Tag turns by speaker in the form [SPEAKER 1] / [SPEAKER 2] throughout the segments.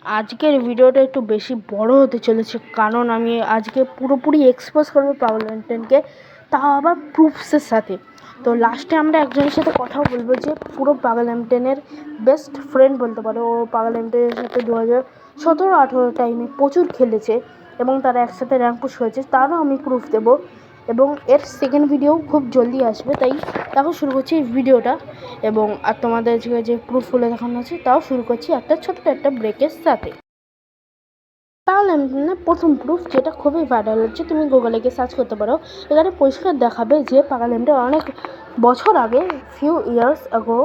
[SPEAKER 1] আজকের ভিডিওটা একটু বেশি বড় হতে চলেছে, কারণ আমি আজকে পুরোপুরি এক্সপোজ করবো পাগলেন্টেনকে, তাও আবার প্রুফসের সাথে। তো লাস্টে আমরা একজনের সাথে কথাও বলবো যে পুরো পাগলেন্টেনের বেস্ট ফ্রেন্ড বলতে পারো। ও পাগলেন্টেনের সাথে 2017-18 টাইমে প্রচুর খেলেছে এবং তারা একসাথে র্যাঙ্ক পুশ হয়েছে, তারও আমি প্রুফ দেবো। এবং এর সেকেন্ড ভিডিও খুব জলদি আসবে, তাই দেখো শুরু করছি এই ভিডিওটা। এবং আর তোমাদের যে প্রুফগুলো দেখানো আছে তাও শুরু করছি একটা ছোট্ট একটা ব্রেকের সাথে। পাগলেন্টেনের প্রথম প্রুফ, যেটা খুবই ভাইরাল হচ্ছে, তুমি গুগলে গিয়ে সার্চ করতে পারো। এখানে পরিষ্কার দেখাবে যে পাগলেন্টের অনেক বছর আগে, ফিউ ইয়ার্স আগো,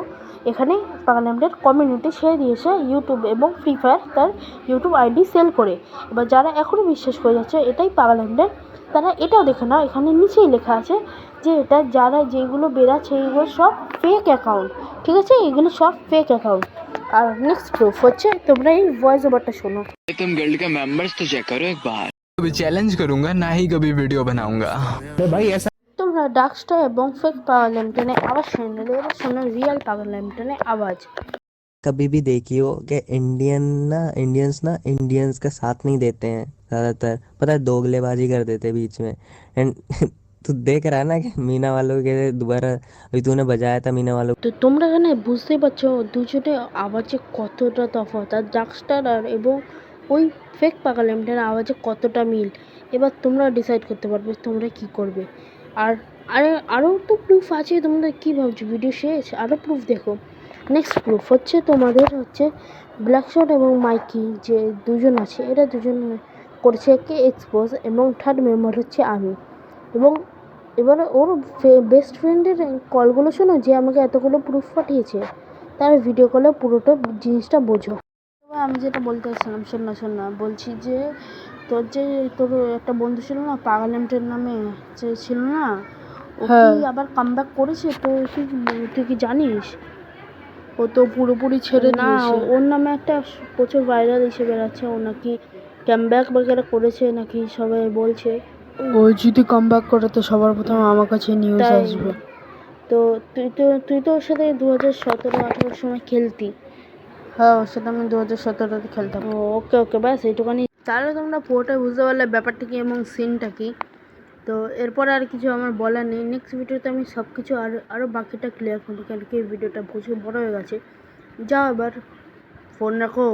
[SPEAKER 1] এখানে পাগলেন্টের কমিউনিটি ছেড়ে দিয়েছে ইউটিউব এবং ফ্রি ফায়ার তার ইউটিউব আইডি সেল করে। এবার যারা এখনও বিশ্বাস করে যাচ্ছে এটাই পাগলেন্টের, তারা এটাও দেখে নাও, এখানে নিচেই লেখা আছে যে এটা যারা যেগুলো বেরাচ্ছে এইগুলো সব ফেক অ্যাকাউন্ট। ঠিক আছে, এগুলো সব ফেক অ্যাকাউন্ট। আর নেক্সট প্রুফ হচ্ছে, তোমরা এই ভয়েস ওভারটা শোনো।
[SPEAKER 2] तुम गिल्ड के मेंबर्स तो चेक करो एक बार।
[SPEAKER 3] कभी चैलेंज करूंगा ना ही कभी वीडियो बनाऊंगा। भाई ऐसा
[SPEAKER 1] তোমরা ডার্কস্টার এবং ফেক পাগলেন্টেনের আওয়াজ শুনে নিলে, এবার শোনো রিয়েল পাগলেন্টেনের আওয়াজ।
[SPEAKER 4] कभी भी देखियो कि इंडियंस ना इंडियंस का साथ नहीं देते हैं ज़्यादातर, पता है, दोगलेबाजी कर देते हैं बीच में। एंड तू देख रहा है ना कि मीना वालों के दोबारा अभी तूने बजाया था मीना वालों।
[SPEAKER 1] তো তোমরা এখানে বুঝতেই পারছো দুজনের আওয়াজে কতটা তফাৎ, আর ডার্কস্টার আর এবং ওই ফেক পাগলেন্টের আওয়াজে কতটা মিল। এবার তোমরা ডিসাইড করতে পারবে তোমরা কি করবে। আর আরও তো প্রুফ আছে, তোমরা কী ভাবছো ভিডিও শেষ? আরও প্রুফ দেখো। নেক্সট প্রুফ হচ্ছে তোমাদের হচ্ছে ব্ল্যাকশট এবং মাইকি যে দুজন আছে, এরা দুজন করেছে একে এক্সপোজ, এবং থার্ড মেম্বার হচ্ছে আমি। এবং এবার ওর বেস্ট ফ্রেন্ডের কলগুলো শোনো, যে আমাকে এতগুলো প্রুফ পাঠিয়েছে, তার ভিডিও কলে পুরোটা জিনিসটা বোঝো। এবার আমি যেটা বলতে চাইছিলাম, শোন না, বলছি যে তোর একটা বন্ধু ছিল না পাগলেন্টের নামে, যে ছিল না, ও কি আবার কামব্যাক করেছে? তো তুই কি জানিস? ও তো পুরোপুরি ছেড়ে না, ওর নামে একটা প্রচুর ভাইরাল এসে বেড়াচ্ছে, ও নাকি কামব্যাক বগেরা করেছে নাকি সবাই বলছে।
[SPEAKER 5] ও যদি কামব্যাক করে তো সবার প্রথমে আমার কাছে নিউজ
[SPEAKER 1] তাই
[SPEAKER 5] আসবে।
[SPEAKER 1] তো তুই তো ওর সাথে 2017-18 সময় খেলতি।
[SPEAKER 5] হ্যাঁ, ওর সাথে আমি 2017-তে খেলতাম।
[SPEAKER 1] ওকে ব্যাস এইটুখানি। তাহলে তোমরা পুরোটাই বুঝতে পারলে ব্যাপারটা কি এবং সিনটা কি। তো এরপরে আর কিছু আমার বলার নেই। নেক্সট ভিডিওতে আমি সব কিছু আরও বাকিটা ক্লিয়ার করবো, কেন কি এই ভিডিওটা প্রচুর বড় হয়ে গেছে। যাও এবার, ফোন রাখো।